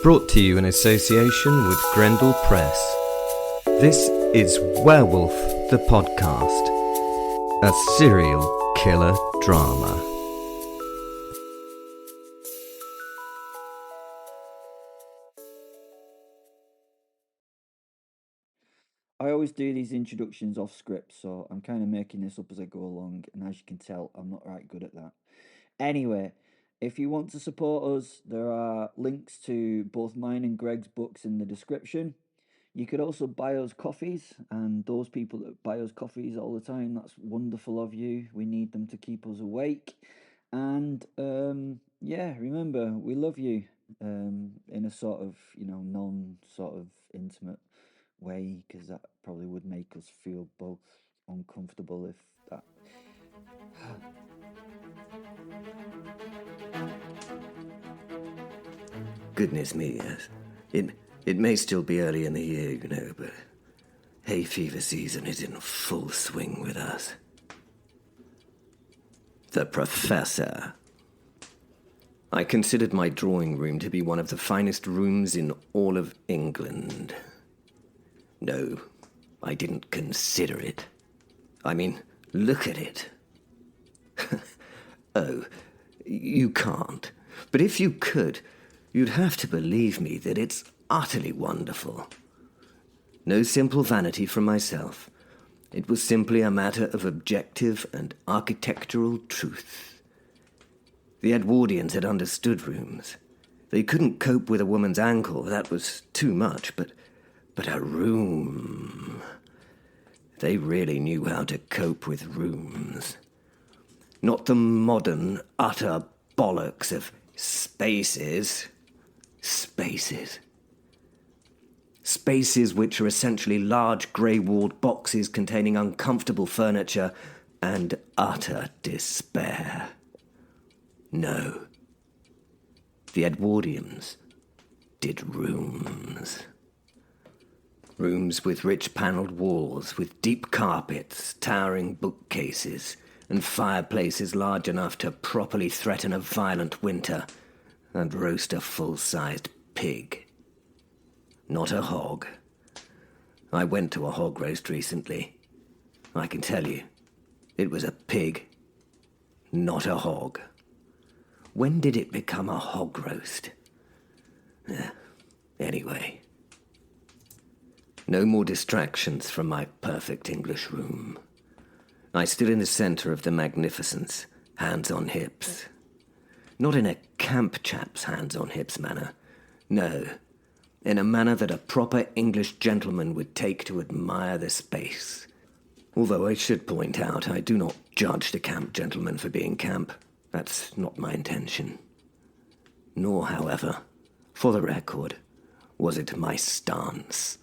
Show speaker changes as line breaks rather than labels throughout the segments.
Brought to you in association with Grendel Press. This is Werewolf the Podcast, a serial killer drama.
I always do these introductions off script, so I'm kind of making this up as I go along, and as you can tell, I'm not right good at that. Anyway, if you want to support us, there are links to both mine and Greg's books in the description. You could also buy us coffees, and those people that buy us coffees all the time, that's wonderful of you. We need them to keep us awake. And remember, we love you in a sort of, non-sort of intimate way, because that probably would make us feel both uncomfortable if that...
Goodness me, yes. It may still be early in the year, but hay fever season is in full swing with us. The Professor. I considered my drawing room to be one of the finest rooms in all of England. No, I didn't consider it. I mean, look at it. Oh, you can't. But if you could, you'd have to believe me that it's utterly wonderful. No simple vanity from myself. It was simply a matter of objective and architectural truth. The Edwardians had understood rooms. They couldn't cope with a woman's ankle, that was too much, but a room. They really knew how to cope with rooms. Not the modern, utter bollocks of spaces. Spaces. Spaces which are essentially large grey-walled boxes containing uncomfortable furniture and utter despair. No. The Edwardians did rooms. Rooms with rich panelled walls, with deep carpets, towering bookcases, and fireplaces large enough to properly threaten a violent winter and roast a full-sized pig. Not a hog. I went to a hog roast recently. I can tell you, it was a pig, not a hog. When did it become a hog roast? Anyway. No more distractions from my perfect English room. I stood in the centre of the magnificence, hands on hips. Not in a camp chap's hands on hips manner. No, in a manner that a proper English gentleman would take to admire the space. Although I should point out, I do not judge the camp gentleman for being camp. That's not my intention. Nor, however, for the record, was it my stance.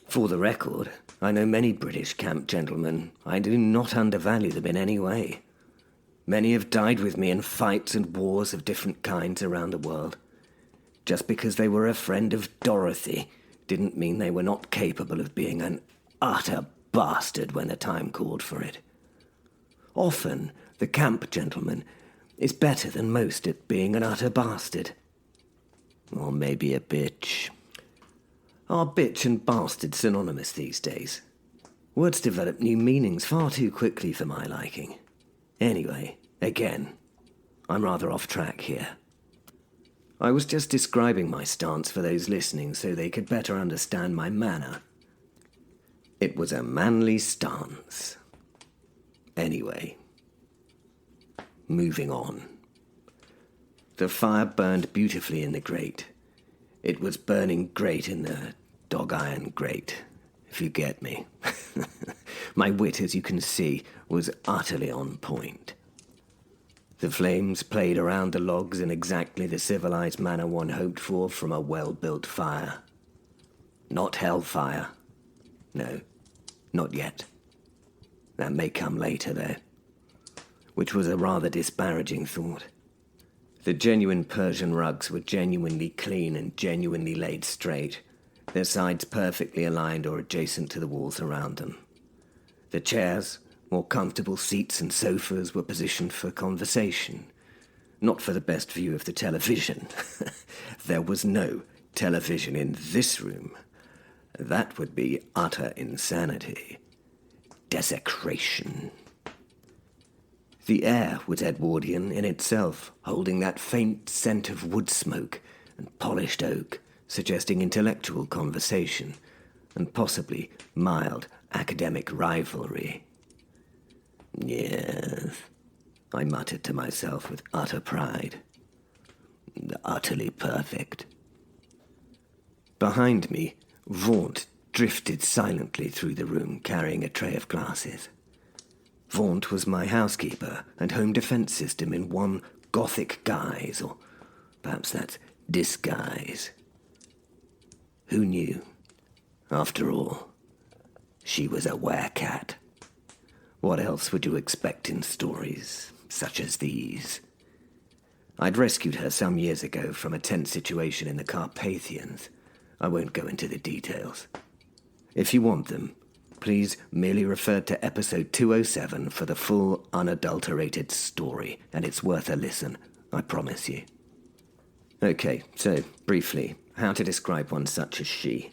For the record, I know many British camp gentlemen. I do not undervalue them in any way. Many have died with me in fights and wars of different kinds around the world. Just because they were a friend of Dorothy didn't mean they were not capable of being an utter bastard when the time called for it. Often, the camp gentleman is better than most at being an utter bastard. Or maybe a bitch. Are bitch and bastard synonymous these days? Words develop new meanings far too quickly for my liking. Anyway, again, I'm rather off track here. I was just describing my stance for those listening so they could better understand my manner. It was a manly stance. Anyway, moving on. The fire burned beautifully in the grate. It was burning great in the dog-iron grate, if you get me. My wit, as you can see, was utterly on point. The flames played around the logs in exactly the civilized manner one hoped for from a well-built fire. Not hellfire. No, not yet. That may come later, though. Which was a rather disparaging thought. The genuine Persian rugs were genuinely clean and genuinely laid straight, their sides perfectly aligned or adjacent to the walls around them. The chairs, more comfortable seats and sofas were positioned for conversation. Not for the best view of the television. There was no television in this room. That would be utter insanity. Desecration. The air was Edwardian in itself, holding that faint scent of wood smoke and polished oak, suggesting intellectual conversation and possibly mild academic rivalry. Yes, I muttered to myself with utter pride. Utterly perfect. Behind me, Vaunt drifted silently through the room, carrying a tray of glasses. Vaunt was my housekeeper and home defense system in one Gothic guise, or perhaps that's disguise. Who knew? After all, she was a werecat. What else would you expect in stories such as these? I'd rescued her some years ago from a tense situation in the Carpathians. I won't go into the details. If you want them, please merely refer to episode 207 for the full, unadulterated story, and it's worth a listen, I promise you. Okay, so, briefly, how to describe one such as she.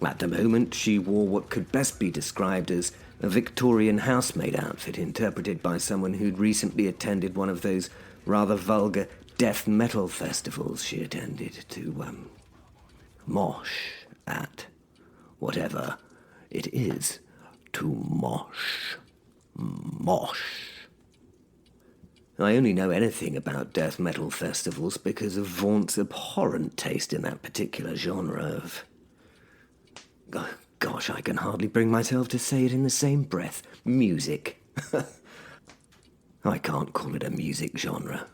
At the moment, she wore what could best be described as a Victorian housemaid outfit interpreted by someone who'd recently attended one of those rather vulgar death metal festivals she attended to, mosh at. Whatever it is to mosh. Mosh. I only know anything about death metal festivals because of Vaunt's abhorrent taste in that particular genre of... Gosh, I can hardly bring myself to say it in the same breath. Music. I can't call it a music genre.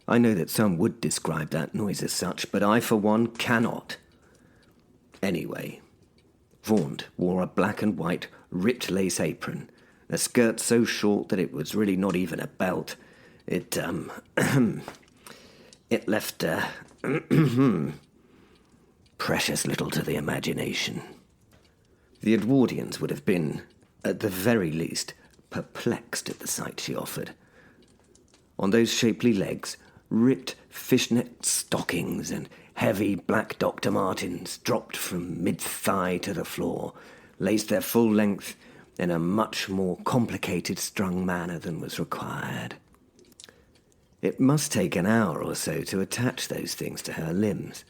I know that some would describe that noise as such, but I, for one, cannot. Anyway, Vaunt wore a black and white ripped lace apron, a skirt so short that it was really not even a belt. It left, precious little to the imagination. The Edwardians would have been, at the very least, perplexed at the sight she offered. On those shapely legs, ripped fishnet stockings and heavy black Dr. Martens dropped from mid-thigh to the floor, laced their full length in a much more complicated strung manner than was required. It must take an hour or so to attach those things to her limbs.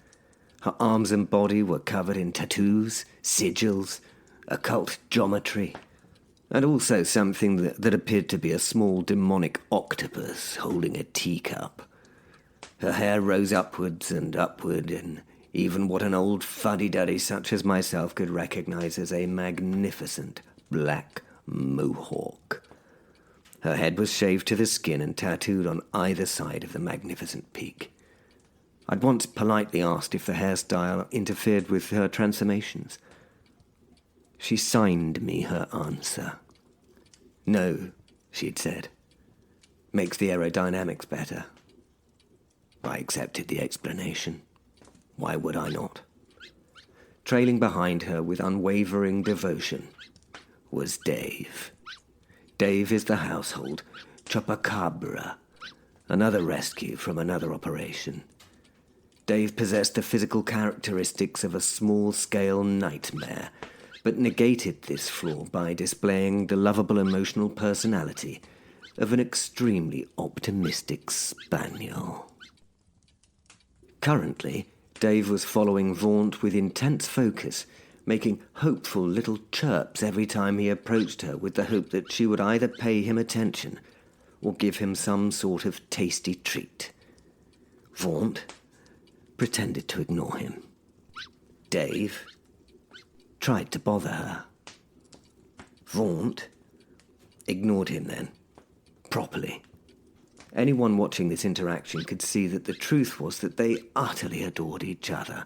Her arms and body were covered in tattoos, sigils, occult geometry, and also something that appeared to be a small demonic octopus holding a teacup. Her hair rose upwards and upward in even what an old fuddy-duddy such as myself could recognize as a magnificent black mohawk. Her head was shaved to the skin and tattooed on either side of the magnificent peak. I'd once politely asked if the hairstyle interfered with her transformations. She signed me her answer. No, she'd said. Makes the aerodynamics better. I accepted the explanation. Why would I not? Trailing behind her with unwavering devotion was Dave. Dave is the household chupacabra, another rescue from another operation. Dave possessed the physical characteristics of a small-scale nightmare, but negated this flaw by displaying the lovable emotional personality of an extremely optimistic spaniel. Currently, Dave was following Vaunt with intense focus, making hopeful little chirps every time he approached her with the hope that she would either pay him attention or give him some sort of tasty treat. Vaunt pretended to ignore him. Dave tried to bother her. Vaunt ignored him then, properly. Anyone watching this interaction could see that the truth was that they utterly adored each other.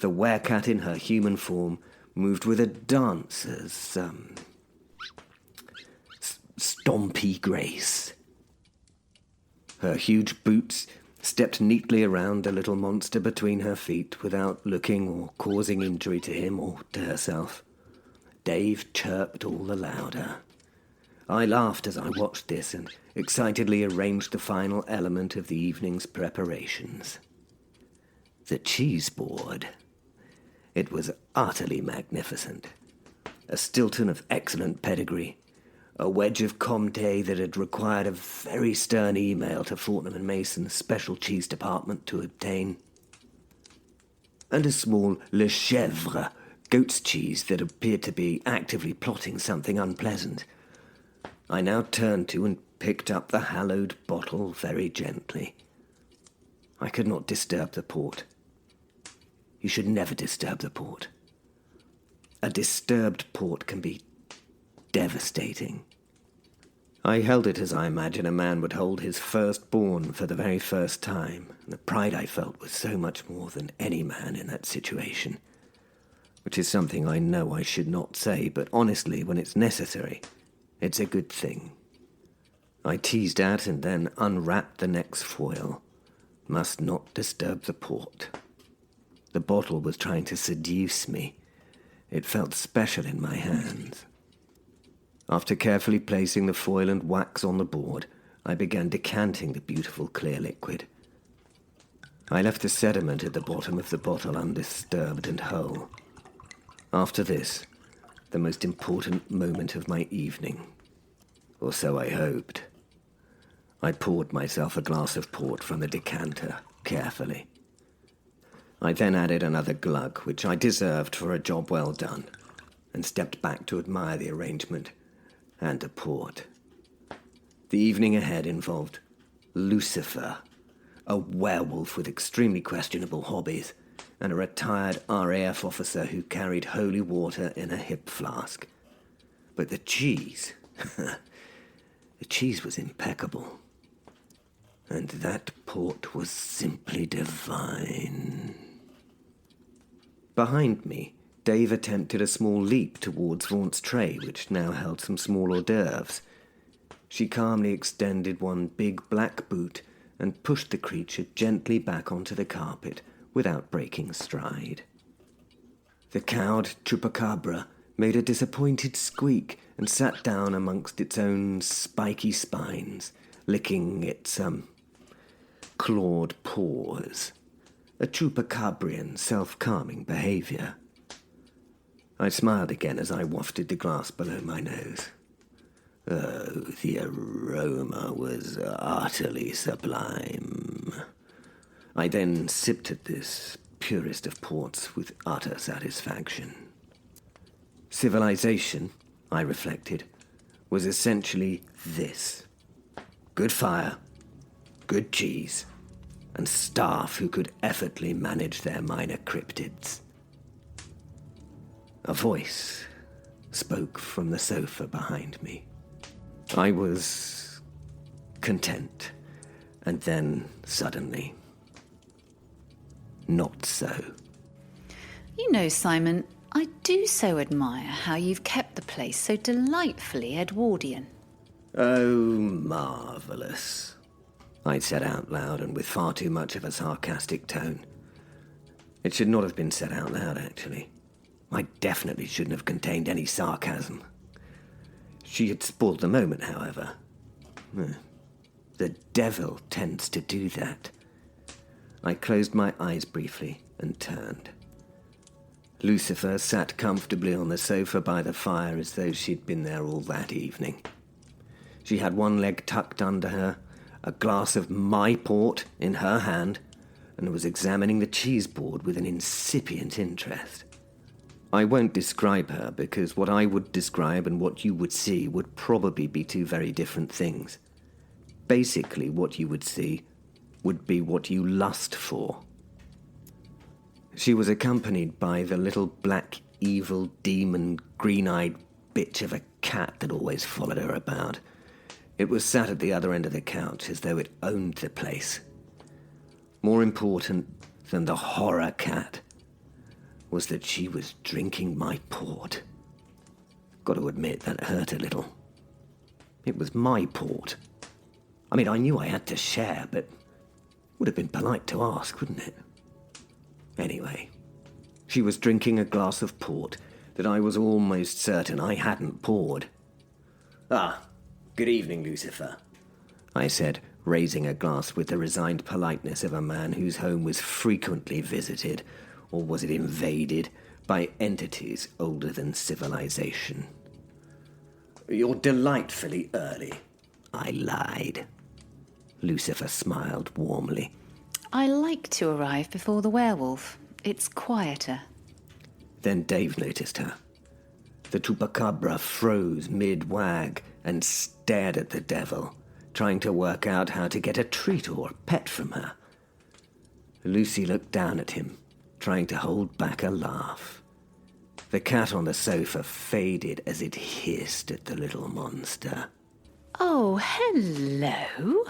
The werecat in her human form moved with a dancer's, stompy grace. Her huge boots stepped neatly around the little monster between her feet without looking or causing injury to him or to herself. Dave chirped all the louder. I laughed as I watched this and excitedly arranged the final element of the evening's preparations. The cheese board. It was utterly magnificent. A Stilton of excellent pedigree, a wedge of Comté that had required a very stern email to Fortnum & Mason's special cheese department to obtain, and a small Le Chèvre, goat's cheese that appeared to be actively plotting something unpleasant. I now turned to and picked up the hallowed bottle very gently. I could not disturb the port. You should never disturb the port. A disturbed port can be devastating. I held it as I imagine a man would hold his firstborn for the very first time, and the pride I felt was so much more than any man in that situation, which is something I know I should not say, but honestly, when it's necessary, it's a good thing. I teased at and then unwrapped the next foil. Must not disturb the port. The bottle was trying to seduce me. It felt special in my hands. After carefully placing the foil and wax on the board, I began decanting the beautiful clear liquid. I left the sediment at the bottom of the bottle undisturbed and whole. After this, the most important moment of my evening, or so I hoped. I poured myself a glass of port from the decanter, carefully. I then added another glug, which I deserved for a job well done, and stepped back to admire the arrangement and the port. The evening ahead involved Lucifer, a werewolf with extremely questionable hobbies, and a retired RAF officer who carried holy water in a hip flask. But the cheese, the cheese was impeccable. And that port was simply divine. Behind me, Dave attempted a small leap towards Vaunt's tray, which now held some small hors d'oeuvres. She calmly extended one big black boot and pushed the creature gently back onto the carpet without breaking stride. The cowed chupacabra made a disappointed squeak and sat down amongst its own spiky spines, licking its, clawed paws. A chupacabrian, self-calming behavior. I smiled again as I wafted the glass below my nose. Oh, the aroma was utterly sublime. I then sipped at this purest of ports with utter satisfaction. Civilization, I reflected, was essentially this. Good fire, good cheese, and staff who could effortlessly manage their minor cryptids. A voice spoke from the sofa behind me. I was content, and then suddenly, not so.
You know, Simon, I do so admire how you've kept the place so delightfully Edwardian.
Oh, marvellous, I said out loud and with far too much of a sarcastic tone. It should not have been said out loud, actually. I definitely shouldn't have contained any sarcasm. She had spoiled the moment, however. The devil tends to do that. I closed my eyes briefly and turned. Lucifer sat comfortably on the sofa by the fire as though she'd been there all that evening. She had one leg tucked under her, a glass of my port in her hand, and was examining the cheese board with an incipient interest. I won't describe her, because what I would describe and what you would see would probably be two very different things. Basically, what you would see would be what you lust for. She was accompanied by the little black, evil, demon, green-eyed bitch of a cat that always followed her about. It was sat at the other end of the couch as though it owned the place. More important than the horror cat was that she was drinking my port. Got to admit, that hurt a little. It was my port. I mean, I knew I had to share, but would have been polite to ask, wouldn't it? Anyway, she was drinking a glass of port that I was almost certain I hadn't poured. "Ah, good evening, Lucifer," I said, raising a glass with the resigned politeness of a man whose home was frequently visited, or was it invaded, by entities older than civilization. "You're delightfully early," I lied. Lucifer smiled warmly.
I like to arrive before the werewolf. It's quieter.
Then Dave noticed her. The chupacabra froze mid-wag and stared at the devil, trying to work out how to get a treat or a pet from her. Lucy looked down at him, trying to hold back a laugh. The cat on the sofa faded as it hissed at the little monster.
Oh, hello,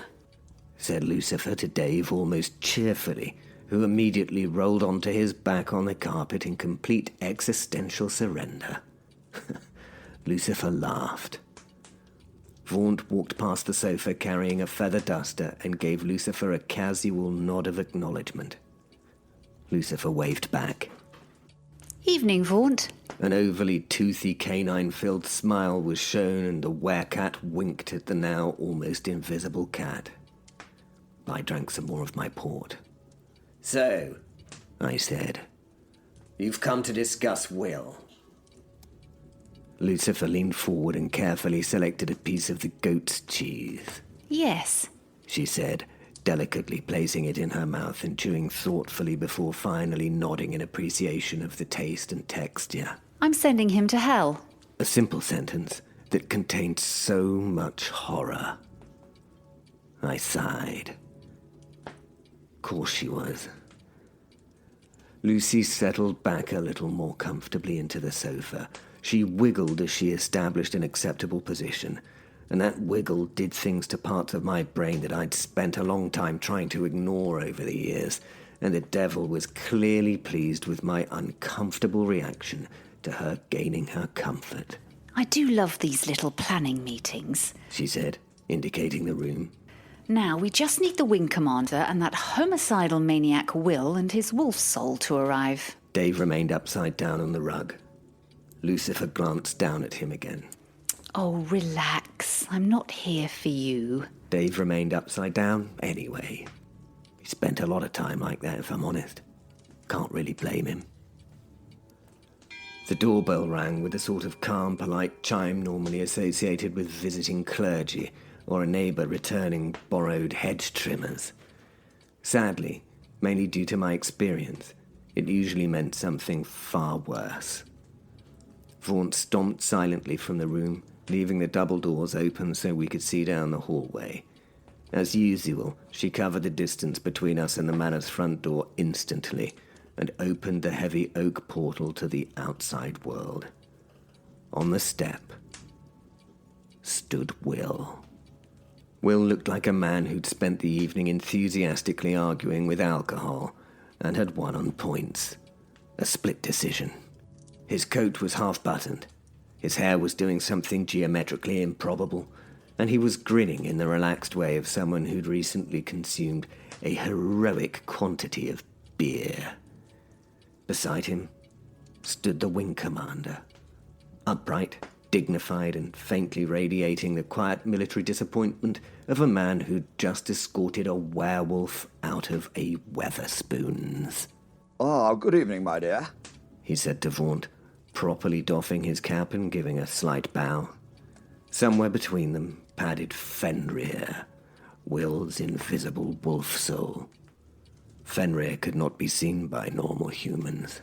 said Lucifer to Dave almost cheerfully, who immediately rolled onto his back on the carpet in complete existential surrender. Lucifer laughed. Vaunt walked past the sofa carrying a feather duster and gave Lucifer a casual nod of acknowledgement. Lucifer waved back.
Evening, Vaunt.
An overly toothy canine-filled smile was shown and the werecat winked at the now almost invisible cat. I drank some more of my port. "So," I said, "you've come to discuss Will." Lucifer leaned forward and carefully selected a piece of the goat's cheese.
Yes.
She said, delicately placing it in her mouth and chewing thoughtfully before finally nodding in appreciation of the taste and texture.
I'm sending him to hell.
A simple sentence that contained so much horror. I sighed. Of course she was. Lucy settled back a little more comfortably into the sofa. She wiggled as she established an acceptable position, and that wiggle did things to parts of my brain that I'd spent a long time trying to ignore over the years, and the devil was clearly pleased with my uncomfortable reaction to her gaining her comfort.
I do love these little planning meetings,
she said, indicating the room.
Now we just need the wing commander and that homicidal maniac Will and his wolf soul to arrive.
Dave remained upside down on the rug. Lucifer glanced down at him again.
Oh, relax. I'm not here for you.
Dave remained upside down anyway. He spent a lot of time like that, if I'm honest. Can't really blame him. The doorbell rang with the sort of calm, polite chime normally associated with visiting clergy or a neighbour returning borrowed hedge trimmers. Sadly, mainly due to my experience, it usually meant something far worse. Vaunt stomped silently from the room, leaving the double doors open so we could see down the hallway. As usual, she covered the distance between us and the manor's front door instantly and opened the heavy oak portal to the outside world. On the step stood Will. Will looked like a man who'd spent the evening enthusiastically arguing with alcohol and had won on points. A split decision. His coat was half-buttoned, his hair was doing something geometrically improbable, and he was grinning in the relaxed way of someone who'd recently consumed a heroic quantity of beer. Beside him stood the wing commander, upright, dignified, and faintly radiating the quiet military disappointment of a man who'd just escorted a werewolf out of a Weatherspoons.
"Oh, good evening, my dear,"
he said to Vaunt, properly doffing his cap and giving a slight bow. Somewhere between them padded Fenrir, Will's invisible wolf soul. Fenrir could not be seen by normal humans.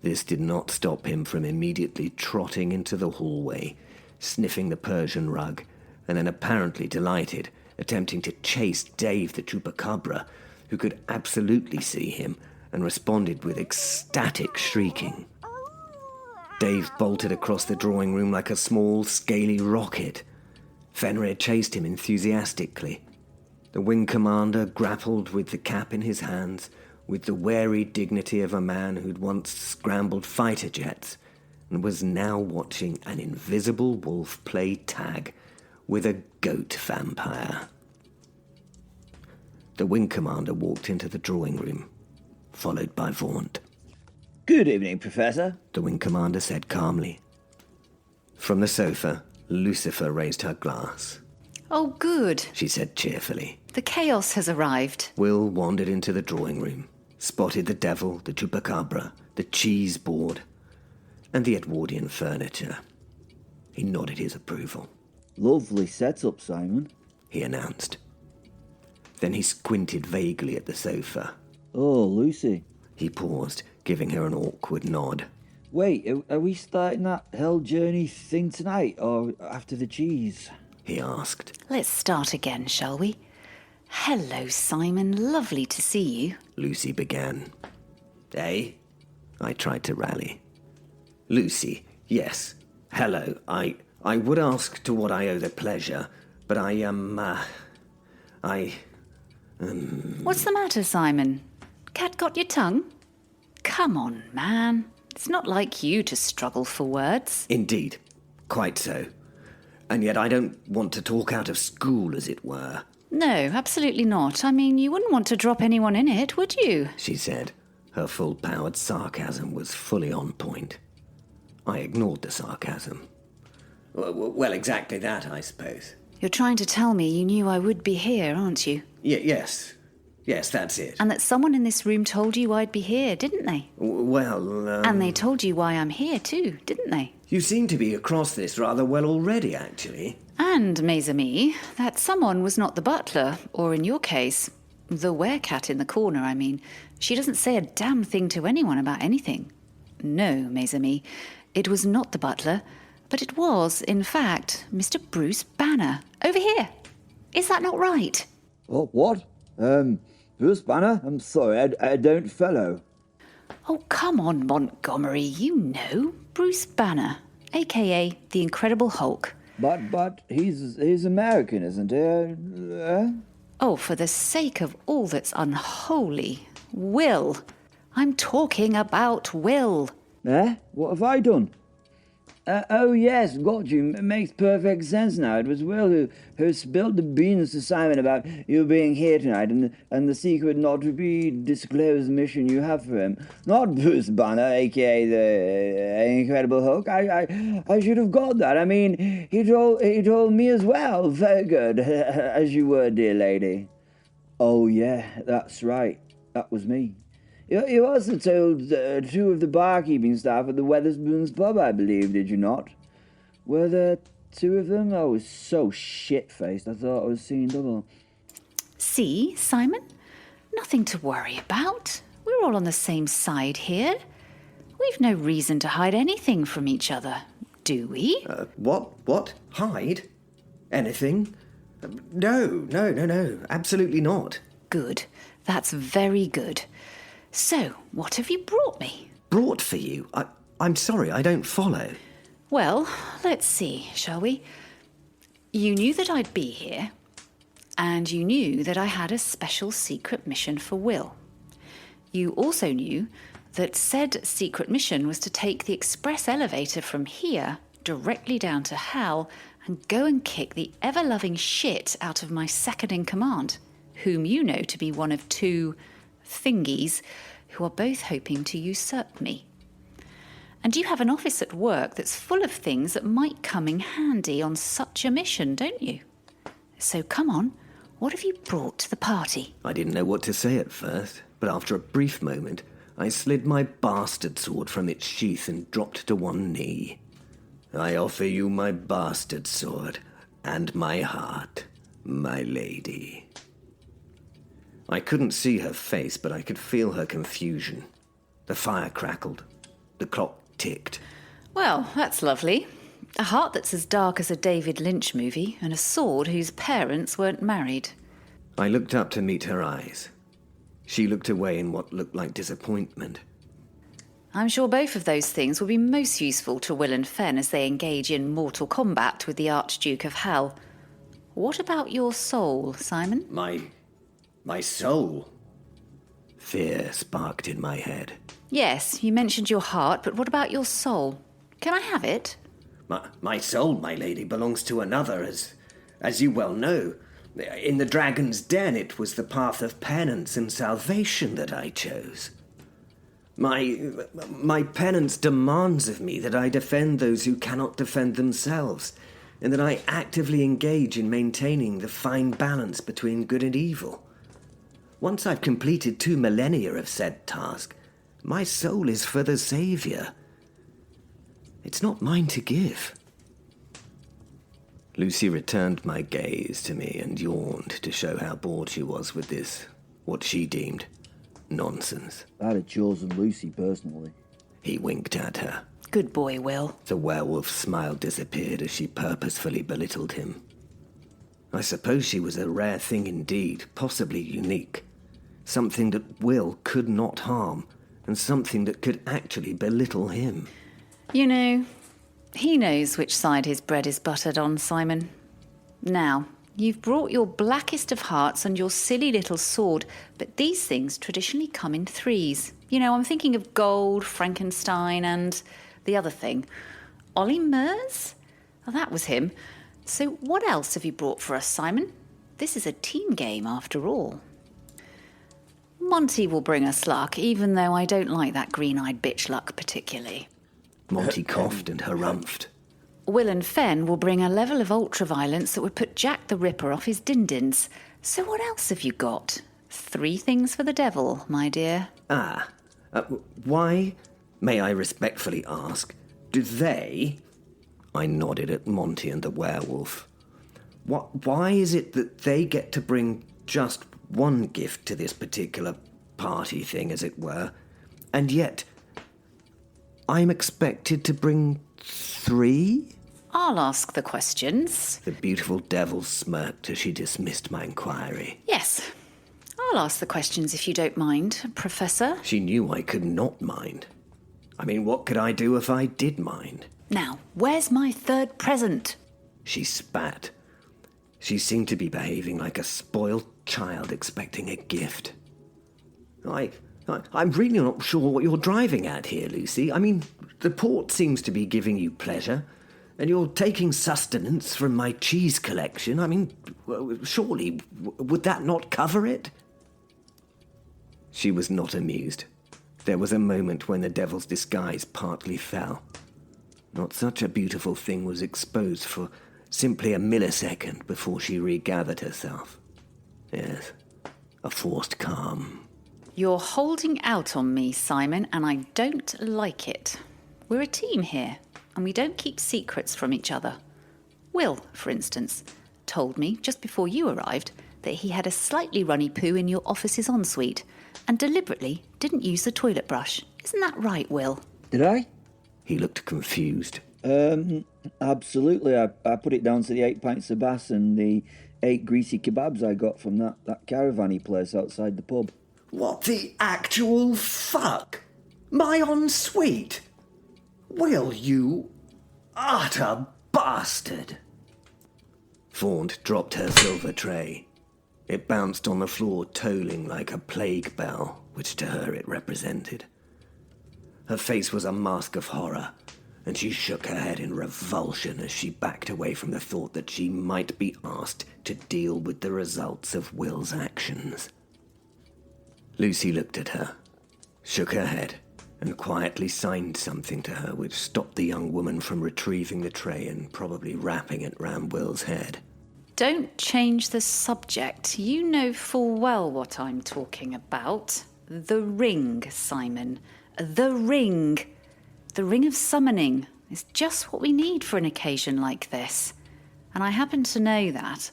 This did not stop him from immediately trotting into the hallway, sniffing the Persian rug, and then apparently delighted, attempting to chase Dave the chupacabra, who could absolutely see him and responded with ecstatic shrieking. Dave bolted across the drawing room like a small, scaly rocket. Fenrir chased him enthusiastically. The wing commander grappled with the cap in his hands with the wary dignity of a man who'd once scrambled fighter jets and was now watching an invisible wolf play tag with a goat vampire. The wing commander walked into the drawing room, followed by Vaunt.
Good evening, Professor.
the wing commander said calmly. From the sofa, Lucifer raised her glass.
Oh, good.
She said cheerfully.
The chaos has arrived.
Will wandered into the drawing room, spotted the devil, the chupacabra, the cheese board, and the Edwardian furniture. He nodded his approval.
Lovely setup, Simon.
He announced. Then he squinted vaguely at the sofa.
Oh, Lucy.
He paused, giving her an awkward nod.
Wait, are we starting that hell journey thing tonight, or after the cheese?
He asked.
Let's start again, shall we? Hello, Simon. Lovely to see you.
Lucy began. Eh? I tried to rally. Lucy, yes. Hello. I would ask to what I owe the pleasure, but
What's the matter, Simon? Cat got your tongue? Come on, man. It's not like you to struggle for words.
Indeed. Quite so. And yet I don't want to talk out of school, as it were.
No, absolutely not. I mean, you wouldn't want to drop anyone in it, would you?
She said. Her full-powered sarcasm was fully on point. I ignored the sarcasm. Well, exactly that, I suppose.
You're trying to tell me you knew I would be here, aren't you?
Yes. Yes, that's it.
And that someone in this room told you I'd be here, didn't they? And they told you why I'm here too, didn't they?
You seem to be across this rather well already, actually.
And, mes amis, that someone was not the butler, or in your case, the werecat in the corner, I mean. She doesn't say a damn thing to anyone about anything. No, mes amis, it was not the butler, but it was, in fact, Mr. Bruce Banner, over here. Is that not right?
Oh, what? Bruce Banner? I'm sorry, I don't follow.
Oh, come on, Montgomery, you know. Bruce Banner, a.k.a. the Incredible Hulk.
But he's American, isn't he?
Oh, for the sake of all that's unholy. Will. I'm talking about Will.
What have I done? Oh yes, got you. It makes perfect sense now. It was Will who spilled the beans to Simon about you being here tonight and the secret not to be disclosed mission you have for him. Not Bruce Banner, aka the Incredible Hulk. I should have got that. I mean, he told me as well. Very good, as you were, dear lady. Oh yeah, that's right. That was me. You also told two of the barkeeping staff at the Wetherspoons pub, I believe, did you not? Were there two of them? I was so shit-faced, I thought I was seeing double.
See, Simon? Nothing to worry about. We're all on the same side here. We've no reason to hide anything from each other, do we?
What? Hide? Anything? No. Absolutely not.
Good. That's very good. So, what have you brought me?
Brought for you? I'm sorry, I don't follow.
Well, let's see, shall we? You knew that I'd be here, and you knew that I had a special secret mission for Will. You also knew that said secret mission was to take the express elevator from here directly down to hell and go and kick the ever-loving shit out of my second-in-command, whom you know to be one of two thingies who are both hoping to usurp me. And you have an office at work that's full of things that might come in handy on such a mission, don't you? So come on, what have you brought to the party?
I didn't know what to say at first, but after a brief moment, I slid my bastard sword from its sheath and dropped to one knee. I offer you my bastard sword and my heart, my lady. I couldn't see her face, but I could feel her confusion. The fire crackled. The clock ticked.
Well, that's lovely. A heart that's as dark as a David Lynch movie, and a sword whose parents weren't married.
I looked up to meet her eyes. She looked away in what looked like disappointment.
I'm sure both of those things will be most useful to Will and Fen as they engage in mortal combat with the Archduke of Hell. What about your soul, Simon?
My soul? Fear sparked in my head.
Yes, you mentioned your heart, but what about your soul? Can I have it?
My soul, my lady, belongs to another, as you well know. In the Dragon's Den, it was the path of penance and salvation that I chose. My penance demands of me that I defend those who cannot defend themselves, and that I actively engage in maintaining the fine balance between good and evil. Once I've completed 2 millennia of said task, my soul is for the Saviour. It's not mine to give. Lucy returned my gaze to me and yawned to show how bored she was with this, what she deemed, nonsense.
I'd have chosen Lucy personally.
He winked at her.
Good boy, Will.
The werewolf's smile disappeared as she purposefully belittled him. I suppose she was a rare thing indeed, possibly unique. Something that Will could not harm, and something that could actually belittle him.
You know, he knows which side his bread is buttered on, Simon. Now, you've brought your blackest of hearts and your silly little sword, but these things traditionally come in 3s. You know, I'm thinking of gold, Frankenstein, and the other thing. Ollie Mers? Oh, that was him. So what else have you brought for us, Simon? This is a team game, after all. Monty will bring us luck, even though I don't like that green-eyed bitch luck particularly.
Monty coughed and harumphed.
Will and Fen will bring a level of ultraviolence that would put Jack the Ripper off his din-dins. So what else have you got? 3 things for the devil, my dear.
Why, may I respectfully ask, do they... I nodded at Monty and the werewolf. Why is it that they get to bring just one gift to this particular party thing, as it were, and yet I'm expected to bring 3?
I'll ask the questions.
The beautiful devil smirked as she dismissed my inquiry.
Yes, I'll ask the questions if you don't mind, Professor.
She knew I could not mind. I mean, what could I do if I did mind?
Now, where's my 3rd present?
She spat. She seemed to be behaving like a spoiled child expecting a gift. I'm really not sure what you're driving at here, Lucy. I mean, the port seems to be giving you pleasure, and you're taking sustenance from my cheese collection. I mean, surely, would that not cover it? She was not amused. There was a moment when the devil's disguise partly fell. Not such a beautiful thing was exposed for simply a millisecond before she regathered herself. Yes, a forced calm.
You're holding out on me, Simon, and I don't like it. We're a team here, and we don't keep secrets from each other. Will, for instance, told me just before you arrived that he had a slightly runny poo in your office's ensuite and deliberately didn't use the toilet brush. Isn't that right, Will?
Did I?
He looked confused.
Absolutely. I put it down to the 8 pints of Bass and the 8 greasy kebabs I got from that caravan place outside the pub.
What the actual fuck? My ensuite? Will, you utter bastard! Faunt dropped her silver tray. It bounced on the floor, tolling like a plague bell, which to her it represented. Her face was a mask of horror, and she shook her head in revulsion as she backed away from the thought that she might be asked to deal with the results of Will's actions. Lucy looked at her, shook her head, and quietly signed something to her which stopped the young woman from retrieving the tray and probably wrapping it round Will's head.
Don't change the subject. You know full well what I'm talking about. The ring, Simon. The ring. The ring of summoning is just what we need for an occasion like this. And I happen to know that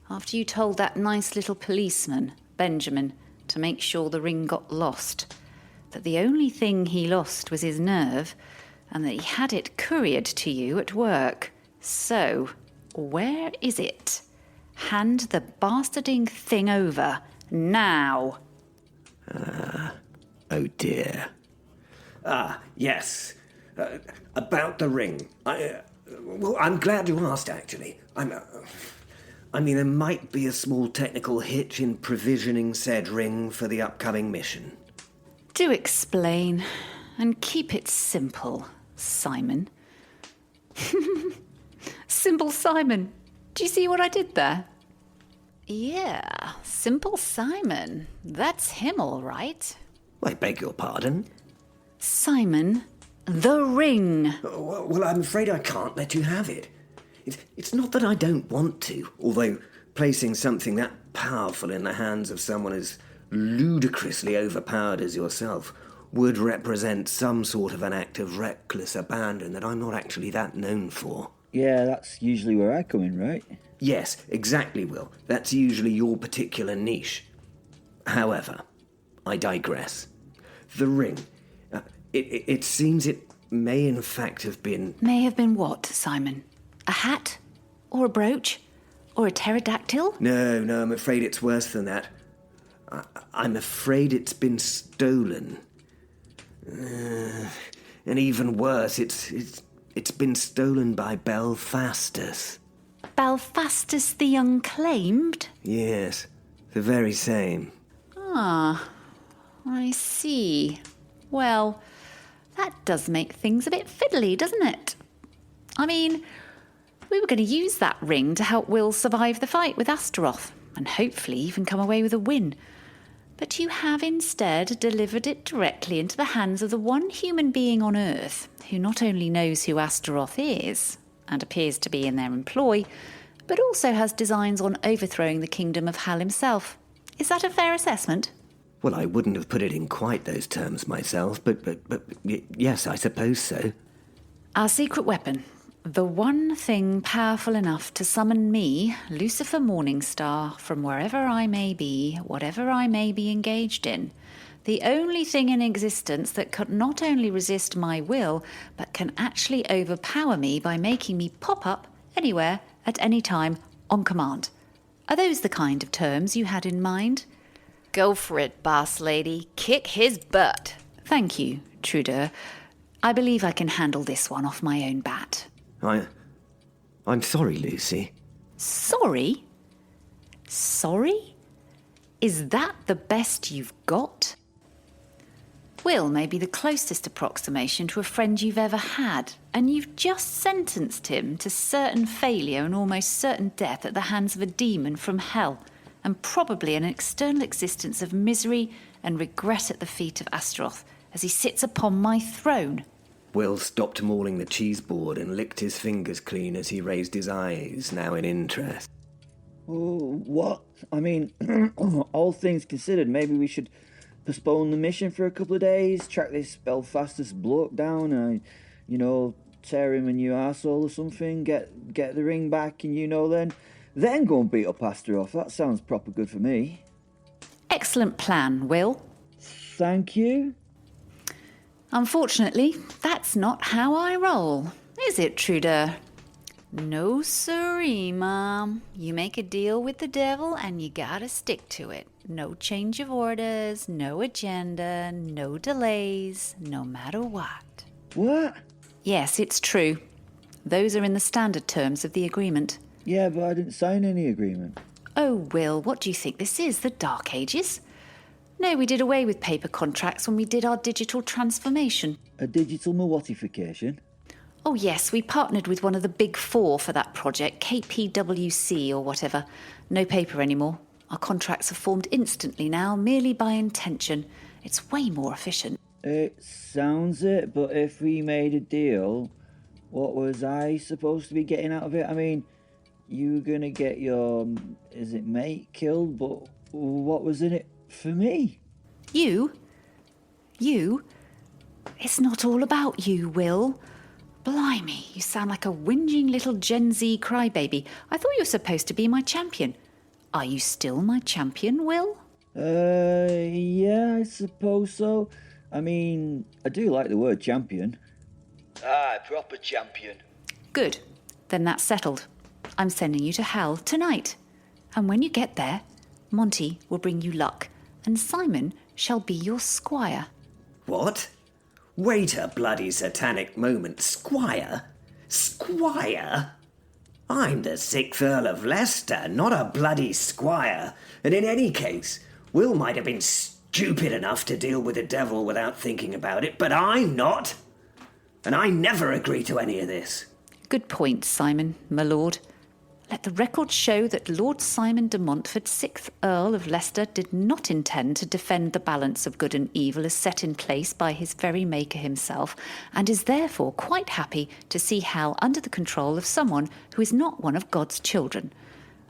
after you told that nice little policeman, Benjamin, to make sure the ring got lost. That the only thing he lost was his nerve, and that he had it couriered to you at work. So, where is it? Hand the bastarding thing over, now.
Oh dear. Yes. About the ring. Well, I'm glad you asked, actually. I mean, there might be a small technical hitch in provisioning said ring for the upcoming mission.
Do explain, and keep it simple, Simon. Simple Simon. Do you see what I did there? Yeah, Simple Simon. That's him, all right.
I beg your pardon?
Simon, the ring.
Well, I'm afraid I can't let you have it. It's not that I don't want to, although placing something that powerful in the hands of someone as ludicrously overpowered as yourself would represent some sort of an act of reckless abandon that I'm not actually that known for.
Yeah, that's usually where I come in, right?
Yes, exactly, Will. That's usually your particular niche. However, I digress. The ring. It seems it may in fact have been...
May have been what, Simon? A hat? Or a brooch? Or a pterodactyl?
No, I'm afraid it's worse than that. I'm afraid it's been stolen. And even worse, it's been stolen by Belfastus.
Belfastus the Unclaimed?
Yes, the very same.
Ah, I see. Well, that does make things a bit fiddly, doesn't it? I mean, we were going to use that ring to help Will survive the fight with Astaroth, and hopefully even come away with a win. But you have instead delivered it directly into the hands of the one human being on Earth who not only knows who Astaroth is, and appears to be in their employ, but also has designs on overthrowing the kingdom of Hal himself. Is that a fair assessment?
Well, I wouldn't have put it in quite those terms myself, but yes, I suppose so.
Our secret weapon. The one thing powerful enough to summon me, Lucifer Morningstar, from wherever I may be, whatever I may be engaged in. The only thing in existence that could not only resist my will, but can actually overpower me by making me pop up anywhere, at any time, on command. Are those the kind of terms you had in mind?
Go for it, boss lady. Kick his butt.
Thank you, Trudeau. I believe I can handle this one off my own bat.
I'm sorry, Lucy.
Sorry? Sorry? Is that the best you've got? Will may be the closest approximation to a friend you've ever had, and you've just sentenced him to certain failure and almost certain death at the hands of a demon from hell, and probably an external existence of misery and regret at the feet of Astaroth as he sits upon my throne.
Will stopped mauling the cheese board and licked his fingers clean as he raised his eyes, now in interest.
Oh, what? I mean, all things considered, maybe we should postpone the mission for a couple of days, track this Belfastus bloke down, and, tear him a new arsehole or something, get the ring back, and then go and beat up Astaroth. That sounds proper good for me.
Excellent plan, Will.
Thank you.
Unfortunately, that's not how I roll, is it, Trudeau? No siree, Mom. You make a deal with the devil and you gotta stick to it. No change of orders, no agenda, no delays, no matter what.
What?
Yes, it's true. Those are in the standard terms of the agreement.
Yeah, but I didn't sign any agreement.
Oh, Will, what do you think this is, the Dark Ages? No, we did away with paper contracts when we did our digital transformation.
A digital mawatification?
Oh yes, we partnered with one of the big four for that project, KPWC or whatever. No paper anymore. Our contracts are formed instantly now, merely by intention. It's way more efficient.
It sounds it, but if we made a deal, what was I supposed to be getting out of it? I mean, you were going to get your, mate killed, but what was in it for me?
You? It's not all about you, Will. Blimey, you sound like a whinging little Gen Z crybaby. I thought you were supposed to be my champion. Are you still my champion, Will?
Yeah, I suppose so. I mean, I do like the word champion. Aye, proper champion.
Good. Then that's settled. I'm sending you to hell tonight. And when you get there, Monty will bring you luck, and Simon shall be your squire.
What? Wait a bloody satanic moment. Squire? Squire? I'm the 6th Earl of Leicester, not a bloody squire. And in any case, Will might have been stupid enough to deal with the devil without thinking about it, but I'm not. And I never agree to any of this.
Good point, Simon, my lord. Let the record show that Lord Simon de Montfort, 6th Earl of Leicester, did not intend to defend the balance of good and evil as set in place by his very maker himself, and is therefore quite happy to see hell under the control of someone who is not one of God's children,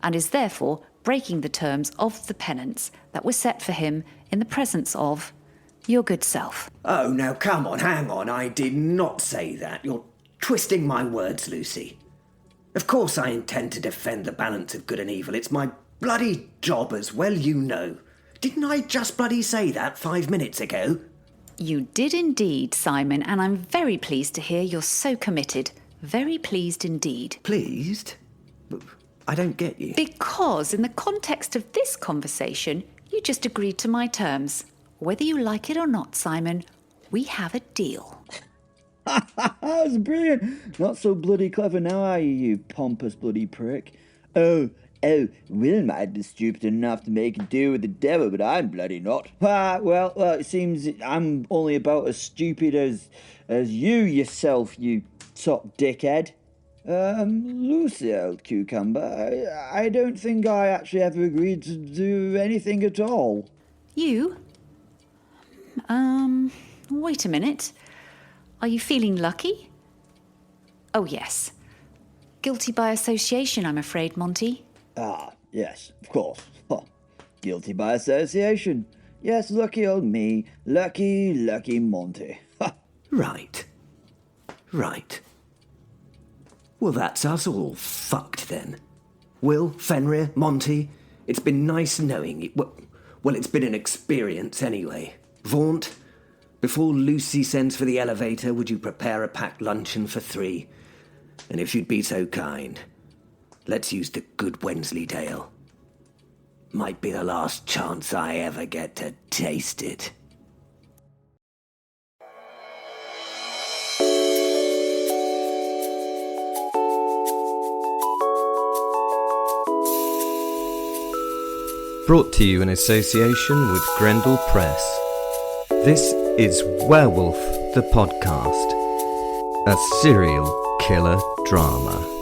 and is therefore breaking the terms of the penance that were set for him in the presence of your good self.
Oh, now come on, hang on. I did not say that. You're twisting my words, Lucy. Of course I intend to defend the balance of good and evil. It's my bloody job, as well you know. Didn't I just bloody say that 5 minutes ago?
You did indeed, Simon, and I'm very pleased to hear you're so committed. Very pleased indeed.
Pleased? I don't get you.
Because in the context of this conversation, you just agreed to my terms. Whether you like it or not, Simon, we have a deal.
That was brilliant. Not so bloody clever now, are you, you pompous bloody prick? Oh, Will might be stupid enough to make a deal with the devil, but I'm bloody not. Well, it seems I'm only about as stupid as you yourself, you top dickhead. Lucy, old cucumber, I don't think I actually ever agreed to do anything at all.
You? Wait a minute. Are you feeling lucky? Oh, yes. Guilty by association, I'm afraid, Monty.
Ah, yes, of course. Guilty by association. Yes, lucky old me. Lucky Monty.
Right. Well, that's us all fucked then. Will, Fenrir, Monty, it's been nice knowing you. Well, it's been an experience anyway. Vaunt, before Lucy sends for the elevator, would you prepare a packed luncheon for 3? And if you'd be so kind, let's use the good Wensleydale. Might be the last chance I ever get to taste it.
Brought to you in association with Grendel Press. This is Werewolf the Podcast, a serial killer drama.